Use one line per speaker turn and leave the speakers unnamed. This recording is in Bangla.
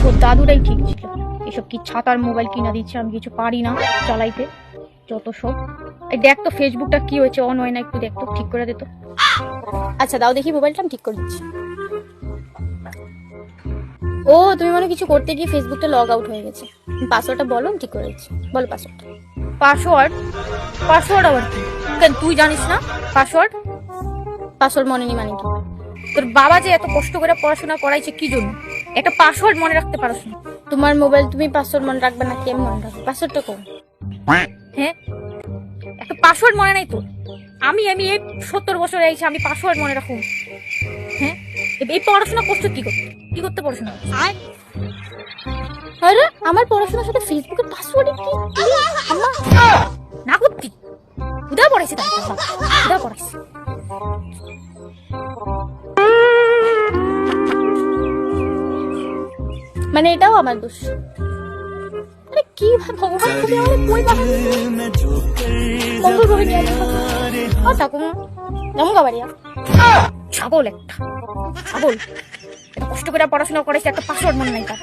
ওর দাদুরাই ঠিক ছিল। এসব কি ছাতার মোবাইল কিনা দিচ্ছে, আমি কিছু পারি না চালাইতে, যত সব। এই দেখ তো ফেসবুকটা কি হয়েছে, অন হয় না, একটু দেখ তো, ঠিক করে দে তো।
আচ্ছা দাও দেখি মোবাইলটা, আমি ঠিক করে দিচ্ছি। ও তুমি মনে কিছু করতে গিয়ে ফেসবুকটা লগ আউট হয়ে গেছে। পাসওয়ার্ডটা বলো, আমি ঠিক করে দিচ্ছি। বলো পাসওয়ার্ডটা।
পাসওয়ার্ড? পাসওয়ার্ড আবার কি? কেন তুই জানিস না পাসওয়ার্ড?
পাসওয়ার্ড মনে নেই মানে কি?
তোর বাবা যে এত কষ্ট করে পড়াশোনা করাইছে কি জন্য? একটা পাসওয়ার্ড মনে রাখতে পারছ না?
তোমার মোবাইল, তুমি পাসওয়ার্ড মনে রাখবে না, কেমন মনে রাখবে? পাসওয়ার্ডটা কোন?
হ্যাঁ, একটা পাসওয়ার্ড মনে নাই তো? আমি আমি এই 70 বছরে আইছি, আমি পাসওয়ার্ড মনে রাখুন? হ্যাঁ, এই পড়াশোনা করছো কি করতে, কি করতে পড়াশোনা?
আরে আমার পড়াশোনার সাথে ফেসবুকের পাসওয়ার্ডে কি? আমার
না করতি উদা পড়াইছে, তাই উদা পড়াইছে।
মানে এটাও আমার দোষ? আরে কি ভগবান, তুমি আমাকে কই পাঠালে? মঙ্গল গ্রহে নিয়ে আসো। ও ঠাকুমা কেমন গাবারিয়া?
ছাগল একটা, ছাগল। এত কষ্ট করে পড়াশোনা করাইছে, একটা পাসওয়ার্ড মনে নাই তার।